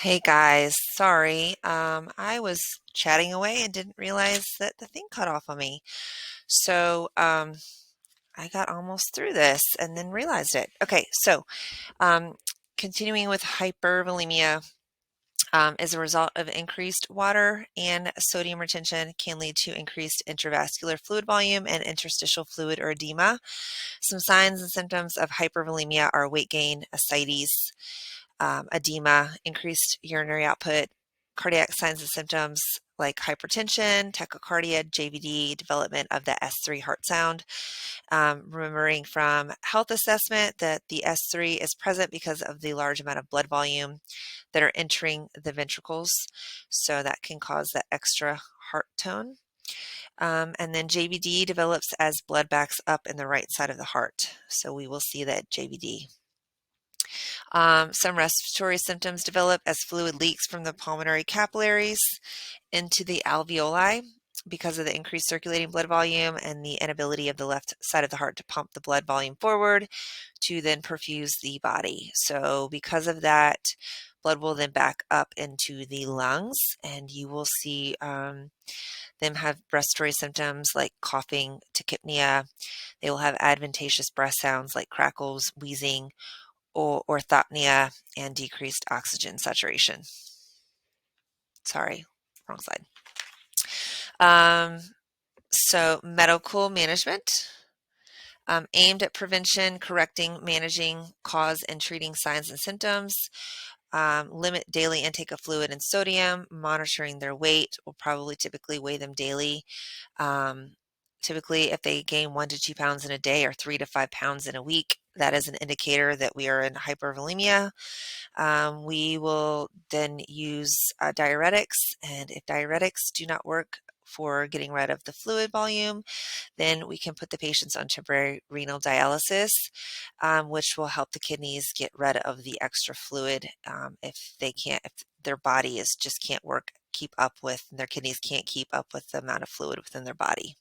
Hey guys, sorry. I was chatting away and didn't realize that the thing cut off on me. So I got almost through this and then realized it. Okay, so um, continuing with hypervolemia as a result of increased water and sodium retention can lead to increased intravascular fluid volume and interstitial fluid or edema. Some signs and symptoms of hypervolemia are weight gain, ascites, edema, increased urinary output, cardiac signs and symptoms like hypertension, tachycardia, JVD, development of the S3 heart sound. Remembering from health assessment that the S3 is present because of the large amount of blood volume that are entering the ventricles. So that can cause that extra heart tone. And then JVD develops as blood backs up in the right side of the heart. So we will see that JVD. Some respiratory symptoms develop as fluid leaks from the pulmonary capillaries into the alveoli because of the increased circulating blood volume and the inability of the left side of the heart to pump the blood volume forward to then perfuse the body. So because of that, blood will then back up into the lungs, and you will see them have respiratory symptoms like coughing, tachypnea. They will have adventitious breath sounds like crackles, wheezing, or orthopnea, and decreased oxygen saturation. Sorry, wrong slide. Um, so medical management aimed at prevention, correcting, managing, cause, and treating signs and symptoms. Limit daily intake of fluid and sodium, monitoring their weight. We'll probably typically weigh them daily. Um, Typically, if they gain 1 to 2 pounds in a day or 3 to 5 pounds in a week, that is an indicator that we are in hypervolemia. We will then use diuretics, and if diuretics do not work for getting rid of the fluid volume, then we can put the patients on temporary renal dialysis, which will help the kidneys get rid of the extra fluid if they can't, if their body is just can't work, keep up with, their kidneys can't keep up with the amount of fluid within their body.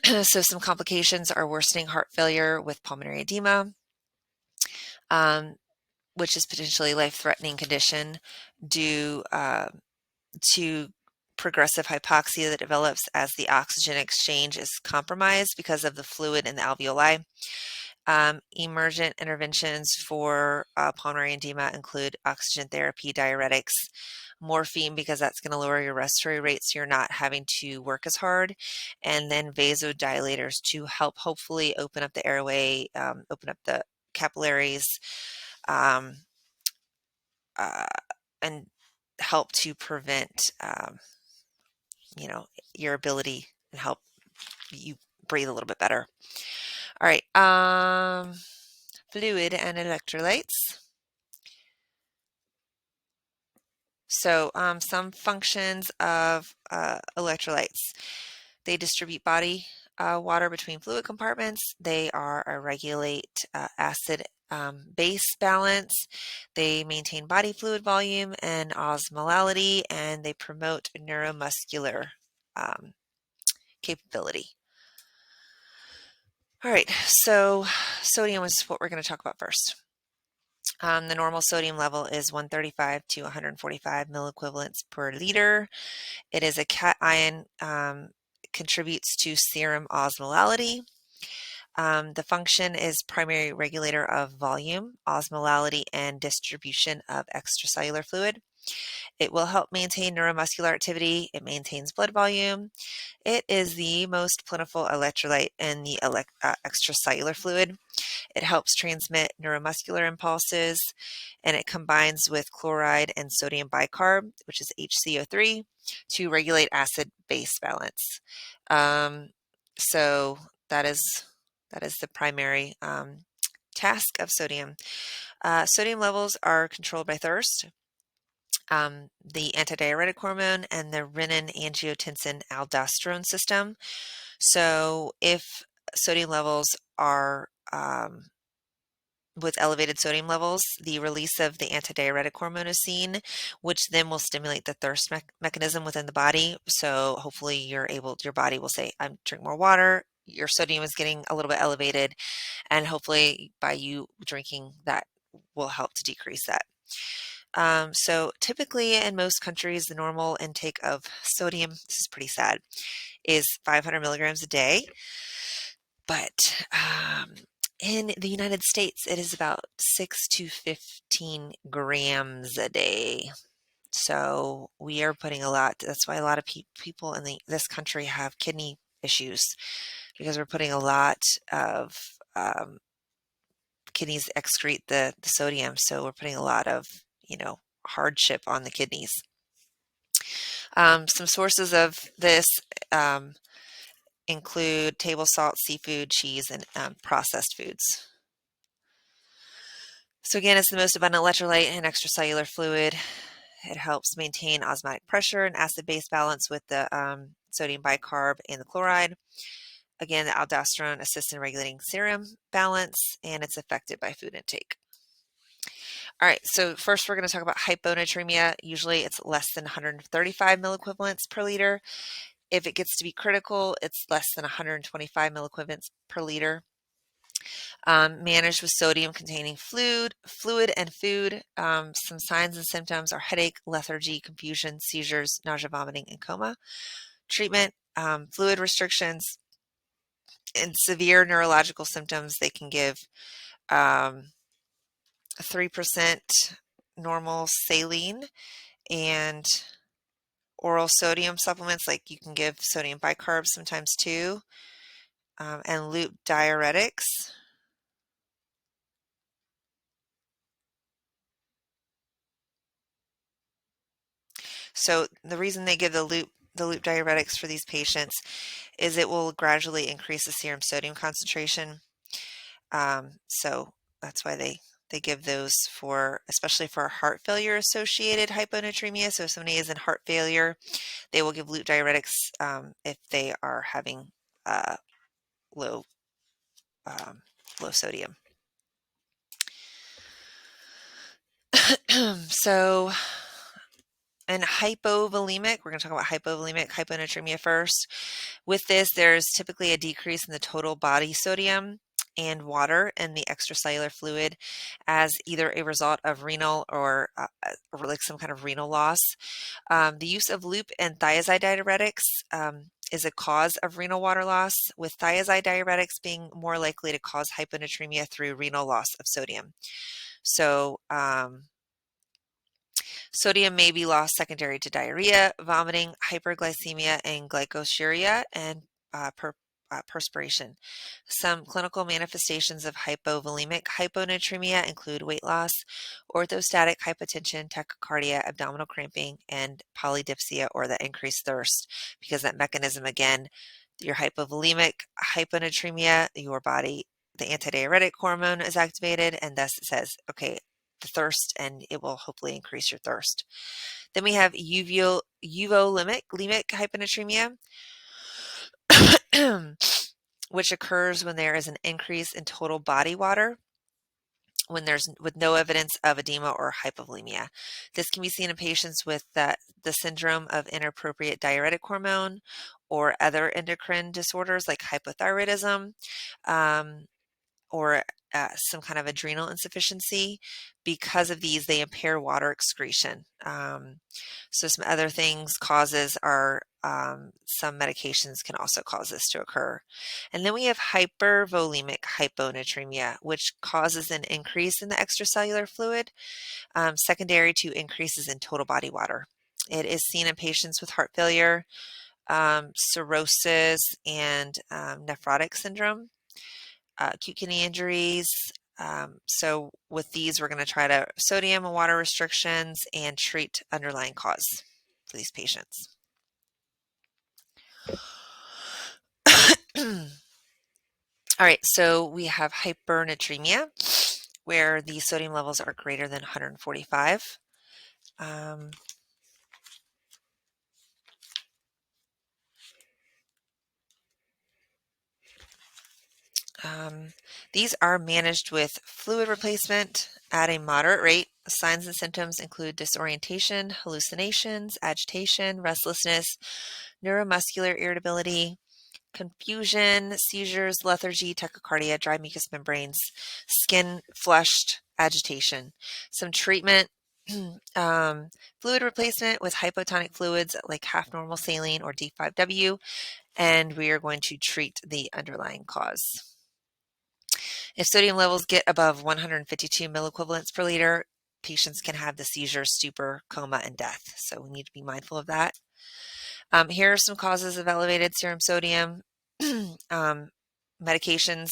So some complications are worsening heart failure with pulmonary edema, um, which is potentially life-threatening condition due to progressive hypoxia that develops as the oxygen exchange is compromised because of the fluid in the alveoli. Emergent interventions for pulmonary edema include oxygen therapy, diuretics, morphine, because that's going to lower your respiratory rate so you're not having to work as hard, and then vasodilators to help hopefully open up the airway, open up the capillaries, um, uh, and help to prevent, your ability and help you breathe a little bit better. All right. Fluid and electrolytes. So some functions of electrolytes. They distribute body water between fluid compartments. They are a regulate acid base balance. They maintain body fluid volume and osmolality, and they promote neuromuscular um, capability. All right, so sodium is what we're going to talk about first. The normal sodium level is 135 to 145 milliequivalents per liter. It is a cation, contributes to serum osmolality. The function is primary regulator of volume, osmolality, and distribution of extracellular fluid. It will help maintain neuromuscular activity. It maintains blood volume. It is the most plentiful electrolyte in the extracellular fluid. It helps transmit neuromuscular impulses, and it combines with chloride and sodium bicarb, which is HCO3, to regulate acid-base balance. So that is the primary task of sodium. Sodium levels are controlled by thirst, the antidiuretic hormone, and the renin-angiotensin-aldosterone system. So if sodium levels are with elevated sodium levels, the release of the antidiuretic hormone is seen, which then will stimulate the thirst mechanism within the body. So hopefully your body will say, I'm drink more water. Your sodium is getting a little bit elevated, and hopefully by you drinking that will help to decrease that. So typically in most countries, the normal intake of sodium, this is pretty sad, is 500 milligrams a day. But in the United States, it is about 6 to 15 grams a day. So we are putting a lot. That's why a lot of people in this country have kidney issues, because we're putting a lot of kidneys excrete the sodium. So we're putting a lot of, hardship on the kidneys. Some sources of this include table salt, seafood, cheese, and processed foods. So again, it's the most abundant electrolyte and extracellular fluid. It helps maintain osmotic pressure and acid-base balance with the sodium bicarb and the chloride. Again, the aldosterone assists in regulating serum balance, and it's affected by food intake. All right, so first we're going to talk about hyponatremia. Usually it's less than 135 milliequivalents per liter. If it gets to be critical, it's less than 125 milliequivalents per liter. Managed with sodium-containing fluid and food. Some signs and symptoms are headache, lethargy, confusion, seizures, nausea, vomiting, and coma. Treatment, fluid restrictions, and severe neurological symptoms. They can give 3% normal saline and oral sodium supplements, like you can give sodium bicarb sometimes too, and loop diuretics. So the reason they give the loop diuretics for these patients is it will gradually increase the serum sodium concentration. So that's why they give those for, especially for heart failure associated hyponatremia. So if somebody is in heart failure, they will give loop diuretics if they are having low low sodium. So, and hypovolemic, we're going to talk about hypovolemic hyponatremia first. With this, there's typically a decrease in the total body sodium and water in the extracellular fluid as either a result of renal or like some kind of renal loss. The use of loop and thiazide diuretics is a cause of renal water loss, with thiazide diuretics being more likely to cause hyponatremia through renal loss of sodium. So, sodium may be lost secondary to diarrhea, vomiting, hyperglycemia, and glycosuria, and perspiration. Some clinical manifestations of hypovolemic hyponatremia include weight loss, orthostatic hypotension, tachycardia, abdominal cramping, and polydipsia, or the increased thirst. Because that mechanism, again, your hypovolemic hyponatremia, your body, the antidiuretic hormone is activated, and thus it says, okay, the thirst, and it will hopefully increase your thirst. Then we have euvolemic hyponatremia, which occurs when there is an increase in total body water with no evidence of edema or hypovolemia. This can be seen in patients with the syndrome of inappropriate diuretic hormone or other endocrine disorders like hypothyroidism, or some kind of adrenal insufficiency. Because of these, they impair water excretion. So some other things, causes are, some medications can also cause this to occur. And then we have hypervolemic hyponatremia, which causes an increase in the extracellular fluid, secondary to increases in total body water. It is seen in patients with heart failure, cirrhosis, and nephrotic syndrome. Acute kidney injuries. So with these, we're going to try to sodium and water restrictions and treat underlying cause for these patients. All right, so we have hypernatremia, where the sodium levels are greater than 145. These are managed with fluid replacement at a moderate rate. Signs and symptoms include disorientation, hallucinations, agitation, restlessness, neuromuscular irritability, confusion, seizures, lethargy, tachycardia, dry mucous membranes, skin flushed, agitation. Some treatment Fluid replacement with hypotonic fluids like half normal saline or D5W, and we are going to treat the underlying cause. If sodium levels get above 152 milliequivalents per liter, patients can have the seizure, stupor, coma, and death. So we need to be mindful of that. Here are some causes of elevated serum sodium. Medications,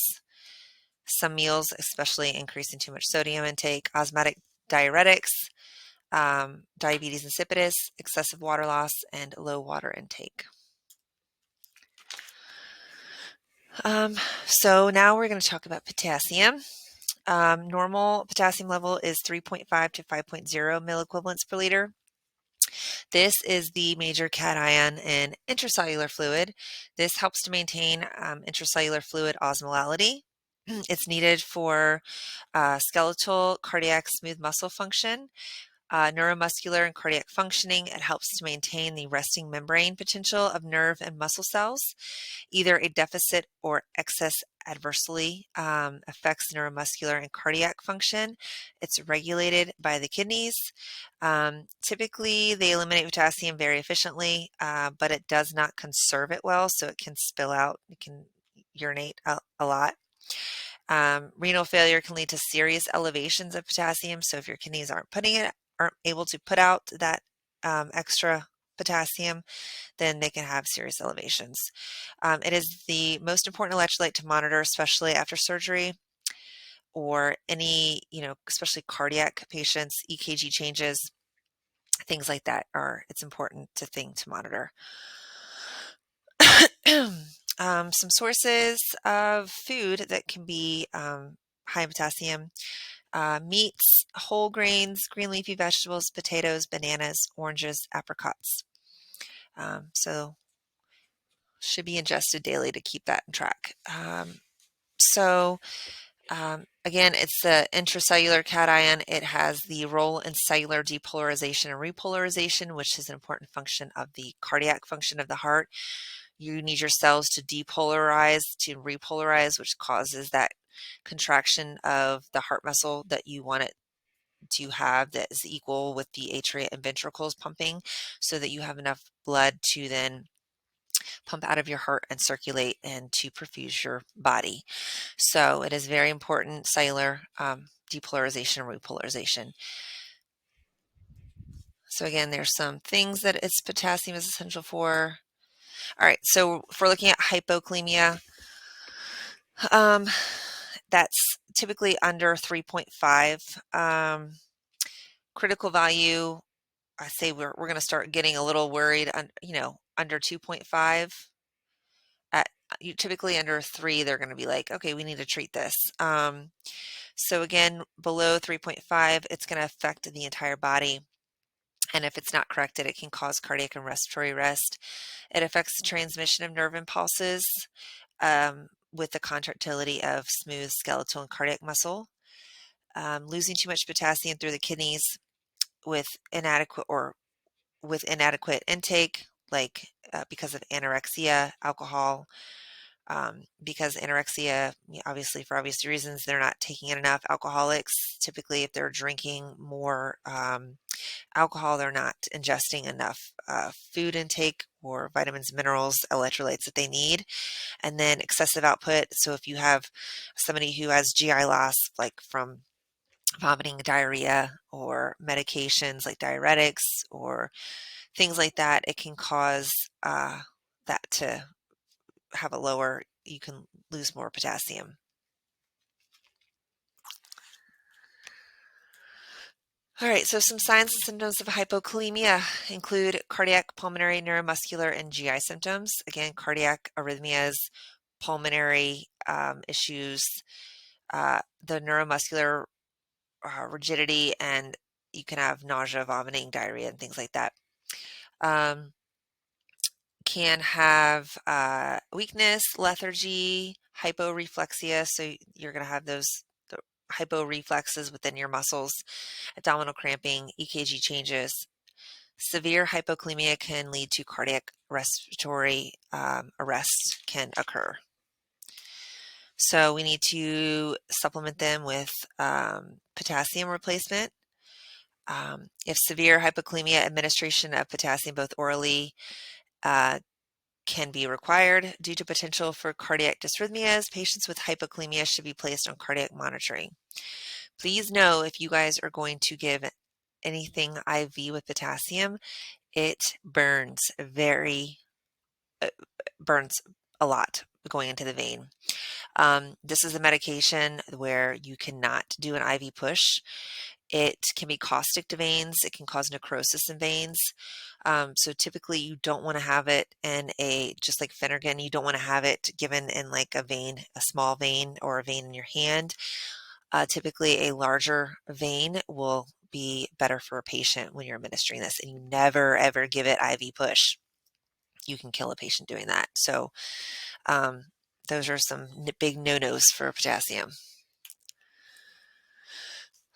some meals, especially increasing too much sodium intake, osmotic diuretics, diabetes insipidus, excessive water loss, and low water intake. So now we're going to talk about potassium. Normal potassium level is 3.5 to 5.0 milliequivalents per liter. This is the major cation in intracellular fluid. This helps to maintain intracellular fluid osmolality. It's needed for skeletal, cardiac, smooth muscle function, neuromuscular and cardiac functioning. It helps to maintain the resting membrane potential of nerve and muscle cells. Either a deficit or excess adversely affects neuromuscular and cardiac function. It's regulated by the kidneys. Typically, they eliminate potassium very efficiently, but it does not conserve it well, so it can spill out. It can urinate a lot. Renal failure can lead to serious elevations of potassium. So if your kidneys aren't able to put out that extra potassium, then they can have serious elevations. It is the most important electrolyte to monitor, especially after surgery or any, especially cardiac patients, EKG changes, things like that it's important to monitor. Some sources of food that can be high in potassium: meats, whole grains, green leafy vegetables, potatoes, bananas, oranges, apricots. So should be ingested daily to keep that in track. Again, it's the intracellular cation. It has the role in cellular depolarization and repolarization, which is an important function of the cardiac function of the heart. You need your cells to depolarize to repolarize, which causes that contraction of the heart muscle that you want it to have, that is equal with the atria and ventricles pumping, so that you have enough blood to then pump out of your heart and circulate and to perfuse your body. So it is very important, cellular depolarization and repolarization. So again, there's some things that potassium is essential for. All right, so if we're looking at hypokalemia, that's typically under 3.5. Critical value, I say we're going to start getting a little worried, under 2.5. Typically under 3, they're going to be like, okay, we need to treat this. So again, below 3.5, it's going to affect the entire body. And if it's not corrected, it can cause cardiac and respiratory arrest. It affects the transmission of nerve impulses with the contractility of smooth skeletal and cardiac muscle. Losing too much potassium through the kidneys with inadequate intake, like because of anorexia, alcohol, because anorexia, obviously for obvious reasons, they're not taking in enough. Alcoholics, typically if they're drinking more alcohol, they're not ingesting enough food intake or vitamins, minerals, electrolytes that they need. And then excessive output. So if you have somebody who has GI loss, like from vomiting, diarrhea, or medications like diuretics or things like that, it can cause that to have you can lose more potassium. All right, so some signs and symptoms of hypokalemia include cardiac, pulmonary, neuromuscular, and GI symptoms. Again, cardiac arrhythmias, pulmonary issues, the neuromuscular rigidity, and you can have nausea, vomiting, diarrhea, and things like that. Can have weakness, lethargy, hyporeflexia. So you're going to have the hyporeflexes within your muscles, abdominal cramping, EKG changes. Severe hypokalemia can lead to cardiac respiratory arrest can occur. So we need to supplement them with potassium replacement. If severe hypokalemia, administration of potassium both orally can be required. Due to potential for cardiac dysrhythmias, patients with hypokalemia should be placed on cardiac monitoring. Please know if you guys are going to give anything IV with potassium, it burns a lot going into the vein. This is a medication where you cannot do an IV push. It can be caustic to veins. It can cause necrosis in veins. So typically you don't want to have it in just like Phenergan, you don't want to have it given in like a vein, a small vein or a vein in your hand. Typically a larger vein will be better for a patient when you're administering this, and you never ever give it IV push. You can kill a patient doing that. So those are some big no-nos for potassium.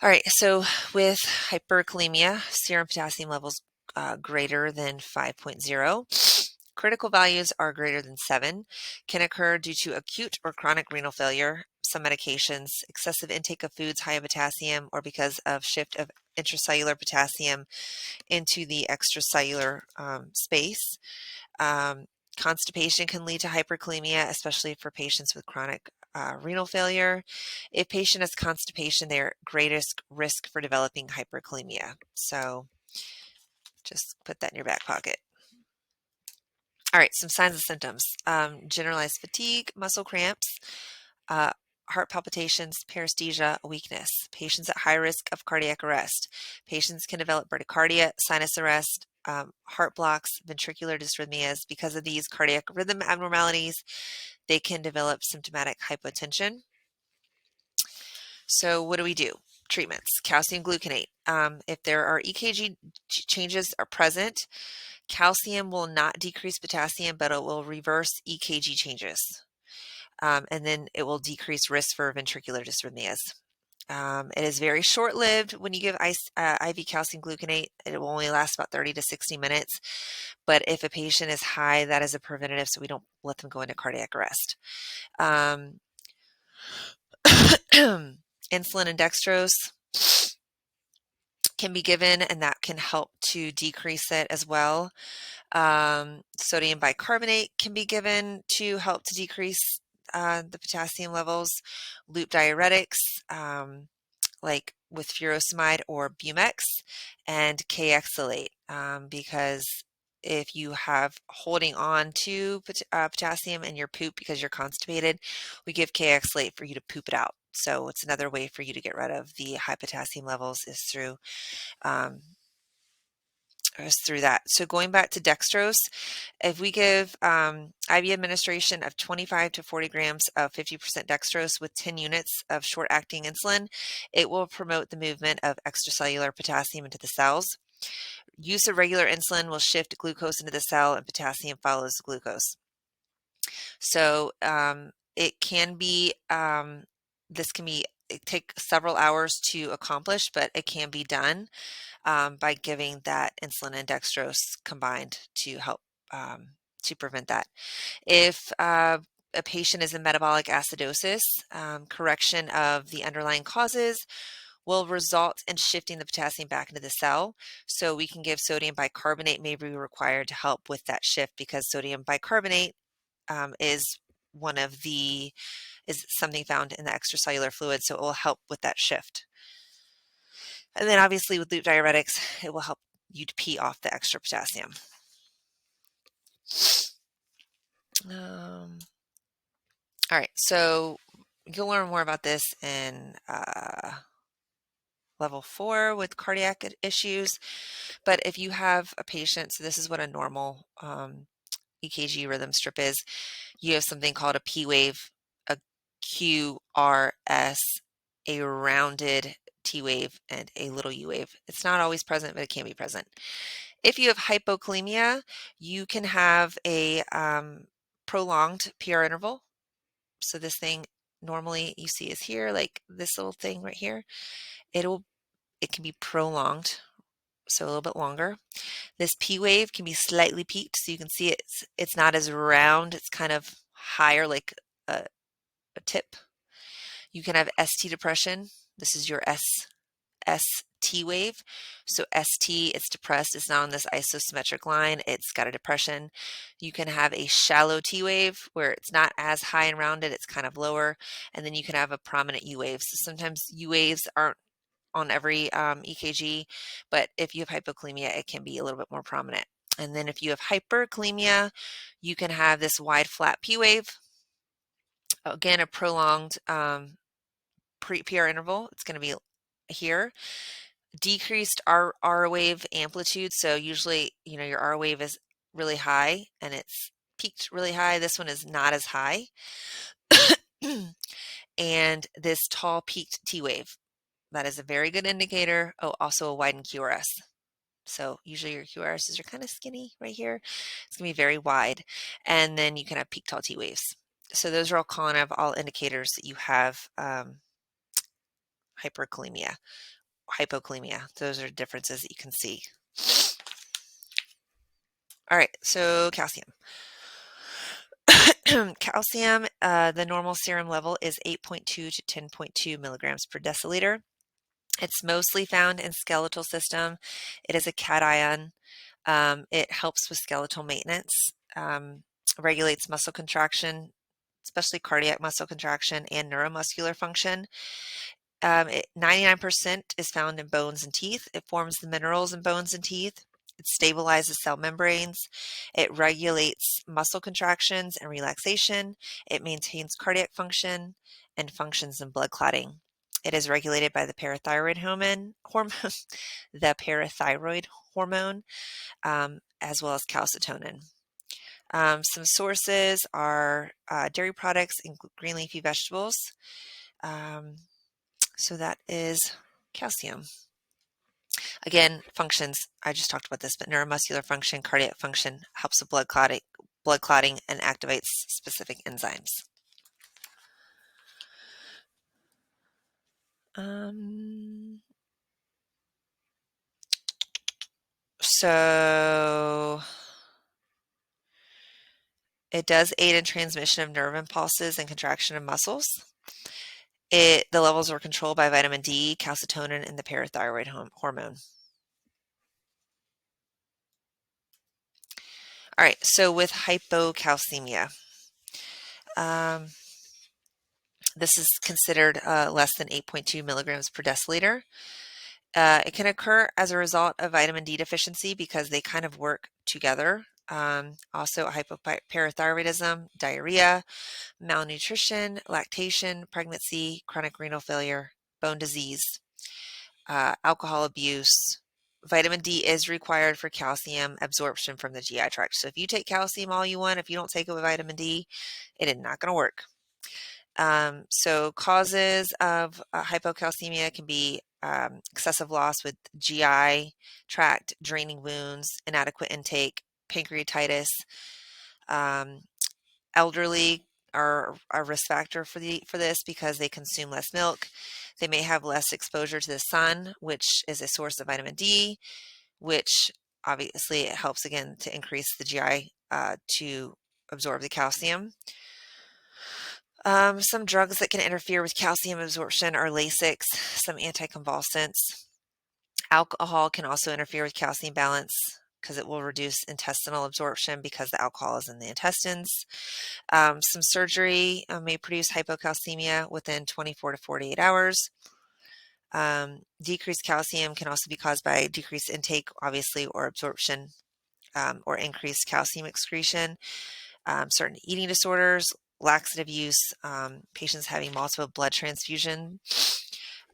All right, so with hyperkalemia, serum potassium levels greater than 5.0, critical values are greater than 7, can occur due to acute or chronic renal failure, some medications, excessive intake of foods high in potassium, or because of shift of intracellular potassium into the extracellular space. Constipation can lead to hyperkalemia, especially for patients with chronic renal failure. If patient has constipation, they're greatest risk for developing hyperkalemia. So just put that in your back pocket. All right, some signs and symptoms. Generalized fatigue, muscle cramps, heart palpitations, paresthesia, weakness. Patients at high risk of cardiac arrest. Patients can develop bradycardia, sinus arrest, heart blocks, ventricular dysrhythmias. Because of these cardiac rhythm abnormalities, they can develop symptomatic hypotension. So what do we do? Treatments. Calcium gluconate. If there are EKG changes are present, calcium will not decrease potassium, but it will reverse EKG changes. And then it will decrease risk for ventricular dysrhythmias. It is very short-lived when you give IV calcium gluconate. It will only last about 30 to 60 minutes. But if a patient is high, that is a preventative, so we don't let them go into cardiac arrest. Insulin and dextrose can be given, and that can help to decrease it as well. Sodium bicarbonate can be given to help to decrease the potassium levels. Loop diuretics, like with furosemide or Bumex, and K-exolate, because if you have holding on to potassium in your poop because you're constipated, we give K-exolate for you to poop it out. So it's another way for you to get rid of the high potassium levels is through that. So going back to dextrose, if we give IV administration of 25 to 40 grams of 50% dextrose with 10 units of short-acting insulin, it will promote the movement of extracellular potassium into the cells. Use of regular insulin will shift glucose into the cell, and potassium follows the glucose. So it can be, it take several hours to accomplish, but it can be done by giving that insulin and dextrose combined to help to prevent that. If a patient is in metabolic acidosis, correction of the underlying causes will result in shifting the potassium back into the cell. So we can give sodium bicarbonate may be required to help with that shift, because sodium bicarbonate is something found in the extracellular fluid, so it will help with that shift. And then obviously with loop diuretics, it will help you to pee off the extra potassium. All right, so you'll learn more about this in level 4 with cardiac issues. But if you have a patient, so this is what a normal EKG rhythm strip is. You have something called a P wave, a QRS, a rounded T wave, and a little U wave. It's not always present, but it can be present. If you have hypokalemia, you can have a prolonged PR interval. So this thing normally you see is here, like this little thing right here. It can be prolonged, so a little bit longer. This P wave can be slightly peaked, so you can see it's not as round. It's kind of higher, like a tip. You can have ST depression. This is your ST T wave. So ST, it's depressed, it's not on this isosymmetric line, it's got a depression. You can have a shallow T wave where it's not as high and rounded, it's kind of lower, and then you can have a prominent U wave. So sometimes U waves aren't on every EKG, but if you have hypokalemia, it can be a little bit more prominent. And then if you have hyperkalemia, you can have this wide flat P wave. Again, a prolonged PR interval. It's going to be here. Decreased R wave amplitude. So usually, your R wave is really high and it's peaked really high. This one is not as high. And this tall peaked T wave. That is a very good indicator. Oh, also a widened QRS. So usually your QRSs are kind of skinny right here. It's going to be very wide. And then you can have peak tall T waves. So those are all kind of all indicators that you have hyperkalemia, hypokalemia. Those are differences that you can see. All right, so calcium. Calcium, the normal serum level is 8.2 to 10.2 milligrams per deciliter. It's mostly found in skeletal system. It is a cation. It helps with skeletal maintenance, regulates muscle contraction, especially cardiac muscle contraction and neuromuscular function. 99% is found in bones and teeth. It forms the minerals in bones and teeth. It stabilizes cell membranes. It regulates muscle contractions and relaxation. It maintains cardiac function and functions in blood clotting. It is regulated by the parathyroid hormone, the parathyroid hormone, as well as calcitonin. Some sources are dairy products and green leafy vegetables. So that is calcium. Again, functions, I just talked about this, but neuromuscular function, cardiac function, helps with blood clotting and activates specific enzymes. So it does aid in transmission of nerve impulses and contraction of muscles. The levels are controlled by vitamin D, calcitonin, and the parathyroid hormone. All right, so with hypocalcemia, this is considered less than 8.2 milligrams per deciliter. It can occur as a result of vitamin D deficiency because they kind of work together. Also hypoparathyroidism, diarrhea, malnutrition, lactation, pregnancy, chronic renal failure, bone disease, alcohol abuse. Vitamin D is required for calcium absorption from the GI tract. So if you take calcium all you want, if you don't take it with vitamin D, it is not going to work. So causes of hypocalcemia can be excessive loss with GI tract draining wounds, inadequate intake, pancreatitis. Elderly are a risk factor for this because they consume less milk. They may have less exposure to the sun, which is a source of vitamin D, which obviously it helps again to increase the GI to absorb the calcium. Some drugs that can interfere with calcium absorption are Lasix, some anticonvulsants. Alcohol can also interfere with calcium balance because it will reduce intestinal absorption because the alcohol is in the intestines. Some surgery may produce hypocalcemia within 24 to 48 hours. Decreased calcium can also be caused by decreased intake, obviously, or absorption, or increased calcium excretion. Certain eating disorders, laxative use, patients having multiple blood transfusion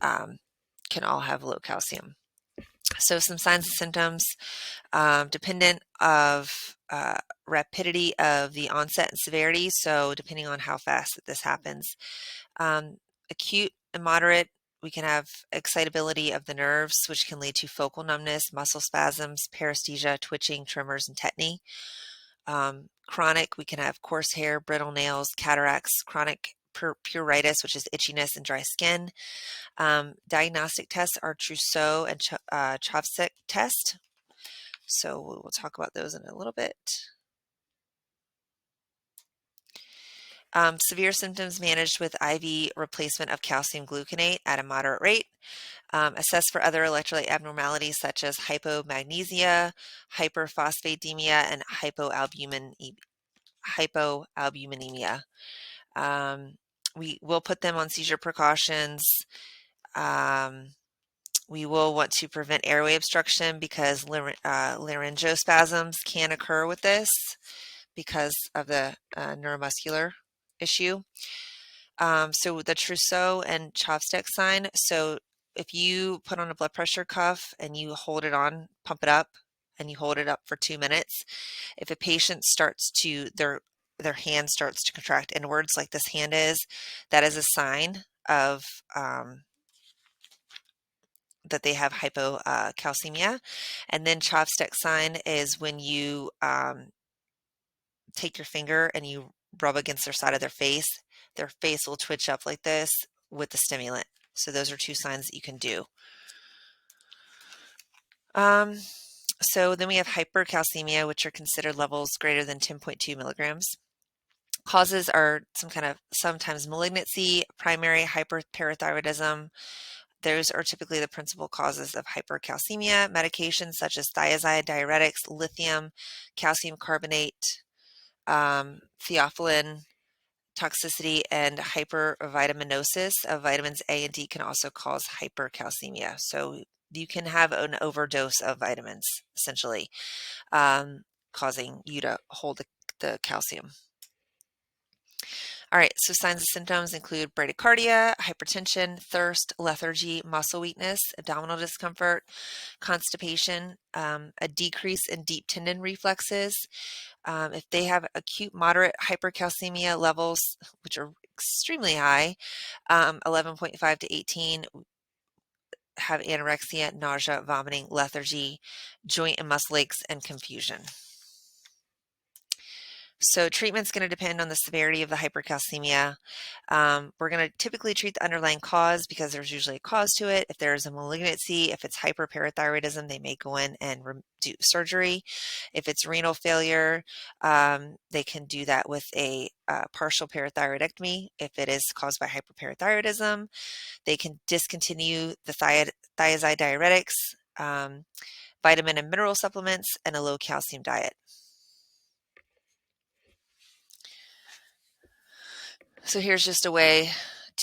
can all have low calcium. So some signs and symptoms, dependent of rapidity of the onset and severity. So depending on how fast that this happens, acute and moderate, we can have excitability of the nerves, which can lead to focal numbness, muscle spasms, paresthesia, twitching, tremors, and tetany. Chronic, we can have coarse hair, brittle nails, cataracts, chronic pruritus, which is itchiness and dry skin. Diagnostic tests are Trousseau and Chopsek test. So we'll talk about those in a little bit. Severe symptoms managed with IV replacement of calcium gluconate at a moderate rate. Assess for other electrolyte abnormalities such as hypomagnesia, hyperphosphatemia, and hypoalbuminemia. We will put them on seizure precautions. We will want to prevent airway obstruction because laryngospasms can occur with this because of the neuromuscular issue. So the trousseau and chopstick sign. So if you put on a blood pressure cuff and you hold it on, pump it up, and you hold it up for 2 minutes, if a patient starts to their hand starts to contract inwards like this hand is, that is a sign of that they have hypocalcemia. And then chopstick sign is when you take your finger and you rub against their side of their face will twitch up like this with the stimulant. So those are two signs that you can do. So then we have hypercalcemia, which are considered levels greater than 10.2 milligrams. Causes are sometimes malignancy, primary hyperparathyroidism. Those are typically the principal causes of hypercalcemia. Medications such as thiazide, diuretics, lithium, calcium carbonate, theophylline, toxicity, and hypervitaminosis of vitamins A and D can also cause hypercalcemia. So you can have an overdose of vitamins, essentially, causing you to hold the calcium. All right, so signs and symptoms include bradycardia, hypertension, thirst, lethargy, muscle weakness, abdominal discomfort, constipation, a decrease in deep tendon reflexes. If they have acute moderate hypercalcemia levels, which are extremely high, 11.5 to 18, have anorexia, nausea, vomiting, lethargy, joint and muscle aches, and confusion. So treatment's going to depend on the severity of the hypercalcemia. We're going to typically treat the underlying cause because there's usually a cause to it. If there's a malignancy, if it's hyperparathyroidism, they may go in and do surgery. If it's renal failure, they can do that with a partial parathyroidectomy. If it is caused by hyperparathyroidism, they can discontinue the thiazide diuretics, vitamin and mineral supplements, and a low calcium diet. So here's just a way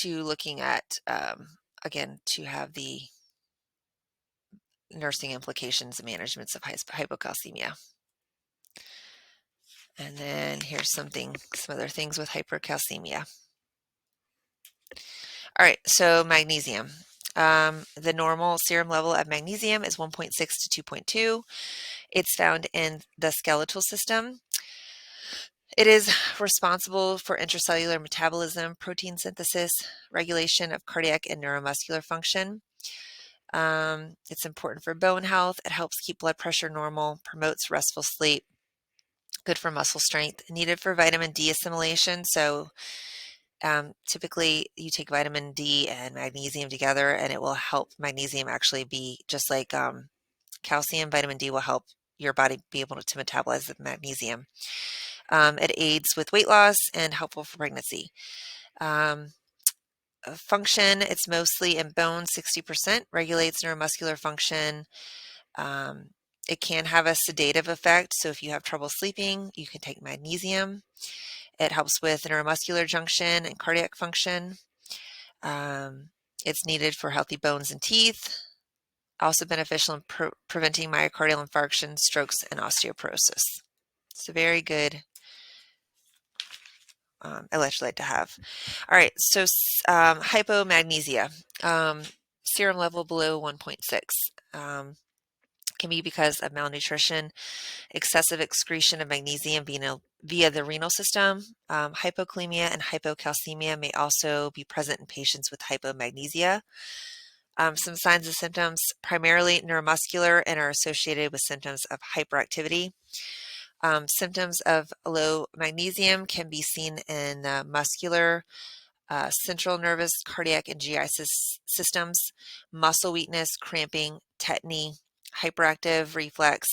to looking at, again, to have the nursing implications and managements of hypocalcemia. And then here's some other things with hypercalcemia. All right, so magnesium. The normal serum level of magnesium is 1.6 to 2.2. It's found in the skeletal system. It is responsible for intracellular metabolism, protein synthesis, regulation of cardiac and neuromuscular function. It's important for bone health. It helps keep blood pressure normal, promotes restful sleep, good for muscle strength, needed for vitamin D assimilation. So typically you take vitamin D and magnesium together and it will help magnesium actually be just like calcium. Vitamin D will help your body be able to metabolize the magnesium. It aids with weight loss and helpful for pregnancy. Function, it's mostly in bone, 60%, regulates neuromuscular function. It can have a sedative effect, so if you have trouble sleeping, you can take magnesium. It helps with neuromuscular junction and cardiac function. It's needed for healthy bones and teeth. Also beneficial in preventing myocardial infarction, strokes, and osteoporosis. It's a very good electrolyte to have. All right, so hypomagnesia, serum level below 1.6. Can be because of malnutrition, excessive excretion of magnesium via the renal system. Hypokalemia and hypocalcemia may also be present in patients with hypomagnesia. Some signs and symptoms, primarily neuromuscular and are associated with symptoms of hyperactivity. Symptoms of low magnesium can be seen in muscular, central nervous, cardiac, and GI systems, muscle weakness, cramping, tetany, hyperactive reflex,